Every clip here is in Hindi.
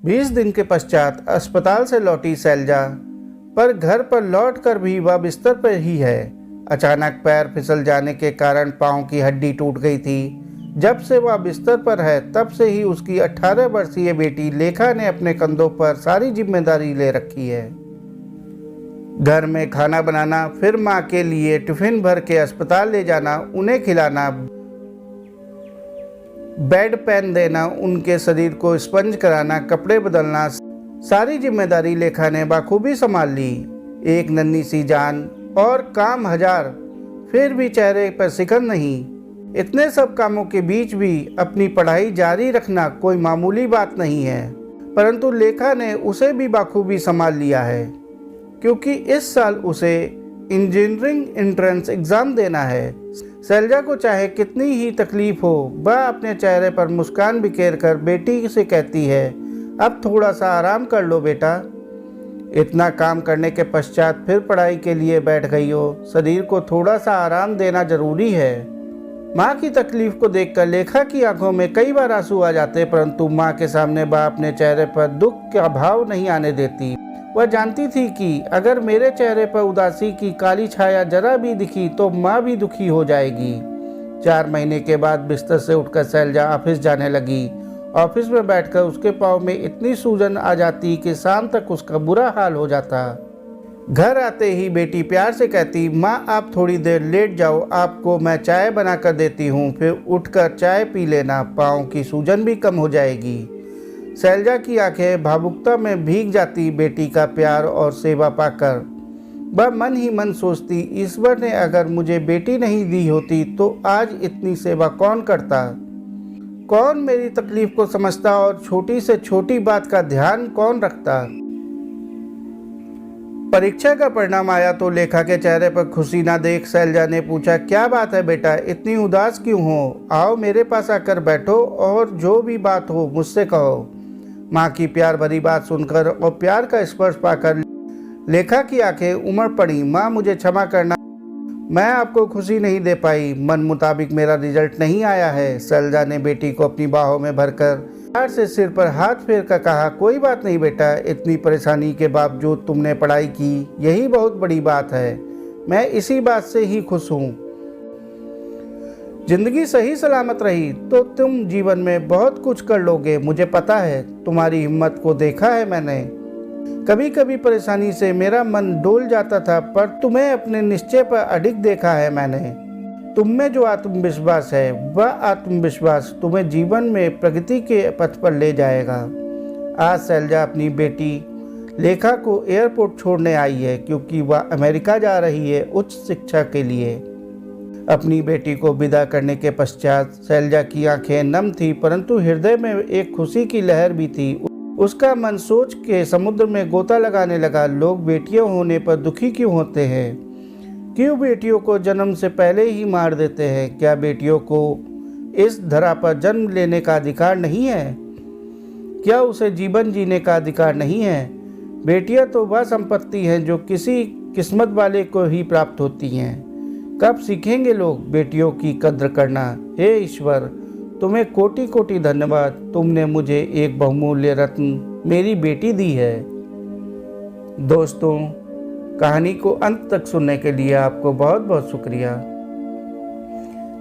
20 दिन के पश्चात अस्पताल से लौटी शैलजा, पर घर पर लौटकर भी वह बिस्तर पर ही है। अचानक पैर फिसल जाने के कारण पांव की हड्डी टूट गई थी। जब से वह बिस्तर पर है तब से ही उसकी 18 वर्षीय बेटी लेखा ने अपने कंधों पर सारी जिम्मेदारी ले रखी है। घर में खाना बनाना, फिर माँ के लिए टिफिन भर के अस्पताल ले जाना, उन्हें खिलाना, बेड पैन देना, उनके शरीर को स्पंज कराना, कपड़े बदलना, सारी जिम्मेदारी लेखा ने बखूबी संभाल ली। एक नन्ही सी जान और काम हजार, फिर भी चेहरे पर शिकन नहीं। इतने सब कामों के बीच भी अपनी पढ़ाई जारी रखना कोई मामूली बात नहीं है, परंतु लेखा ने उसे भी बखूबी संभाल लिया है, क्योंकि इस साल उसे इंजीनियरिंग एंट्रेंस एग्ज़ाम देना है। शैलजा को चाहे कितनी ही तकलीफ हो, वह अपने चेहरे पर मुस्कान बिखेर कर बेटी से कहती है, अब थोड़ा सा आराम कर लो बेटा। इतना काम करने के पश्चात फिर पढ़ाई के लिए बैठ गई हो, शरीर को थोड़ा सा आराम देना जरूरी है। माँ की तकलीफ को देखकर लेखा की आंखों में कई बार आंसू आ जाते, परंतु माँ के सामने वह अपने चेहरे पर दुख का भाव नहीं आने देती। वह जानती थी कि अगर मेरे चेहरे पर उदासी की काली छाया जरा भी दिखी तो माँ भी दुखी हो जाएगी। 4 महीने के बाद बिस्तर से उठकर शैलजा ऑफिस जाने लगी। ऑफिस में बैठकर उसके पाँव में इतनी सूजन आ जाती कि शाम तक उसका बुरा हाल हो जाता। घर आते ही बेटी प्यार से कहती, माँ आप थोड़ी देर लेट जाओ, आपको मैं चाय बना कर देती हूँ, फिर उठकर चाय पी लेना, पाँव की सूजन भी कम हो जाएगी। शैलजा की आंखें भावुकता में भीग जाती बेटी का प्यार और सेवा पाकर। वह मन ही मन सोचती, ईश्वर ने अगर मुझे बेटी नहीं दी होती तो आज इतनी सेवा कौन करता, कौन मेरी तकलीफ को समझता और छोटी से छोटी बात का ध्यान कौन रखता। परीक्षा का परिणाम आया तो लेखा के चेहरे पर खुशी ना देख शैलजा ने पूछा, क्या बात है बेटा, इतनी उदास क्यों हो? आओ मेरे पास आकर बैठो और जो भी बात हो मुझसे कहो। माँ की प्यार भरी बात सुनकर और प्यार का स्पर्श पाकर लेखा की आंखें उमड़ पड़ी। माँ मुझे क्षमा करना, मैं आपको खुशी नहीं दे पाई, मन मुताबिक मेरा रिजल्ट नहीं आया है। शैलजा ने बेटी को अपनी बाहों में भरकर प्यार से सिर पर हाथ फेर कर कहा, कोई बात नहीं बेटा, इतनी परेशानी के बावजूद तुमने पढ़ाई की, यही बहुत बड़ी बात है। मैं इसी बात से ही खुश हूँ। जिंदगी सही सलामत रही तो तुम जीवन में बहुत कुछ कर लोगे, मुझे पता है, तुम्हारी हिम्मत को देखा है मैंने। कभी कभी परेशानी से मेरा मन डोल जाता था, पर तुम्हें अपने निश्चय पर अडिग देखा है मैंने। तुम में जो आत्मविश्वास है वह आत्मविश्वास तुम्हें जीवन में प्रगति के पथ पर ले जाएगा। आज शैलजा अपनी बेटी लेखा को एयरपोर्ट छोड़ने आई है, क्योंकि वह अमेरिका जा रही है उच्च शिक्षा के लिए। अपनी बेटी को विदा करने के पश्चात शैलजा की आंखें नम थी, परंतु हृदय में एक खुशी की लहर भी थी। उसका मन सोच के समुद्र में गोता लगाने लगा, लोग बेटियां होने पर दुखी क्यों होते हैं? क्यों बेटियों को जन्म से पहले ही मार देते हैं? क्या बेटियों को इस धरा पर जन्म लेने का अधिकार नहीं है? क्या उसे जीवन जीने का अधिकार नहीं है? बेटियां तो वह संपत्ति हैं जो किसी किस्मत वाले को ही प्राप्त होती हैं। कब सीखेंगे लोग बेटियों की कद्र करना? हे ईश्वर, तुम्हें कोटि कोटि धन्यवाद, तुमने मुझे एक बहुमूल्य रत्न मेरी बेटी दी है। दोस्तों, कहानी को अंत तक सुनने के लिए आपको बहुत बहुत शुक्रिया।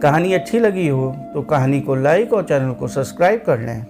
कहानी अच्छी लगी हो तो कहानी को लाइक और चैनल को सब्सक्राइब कर लें।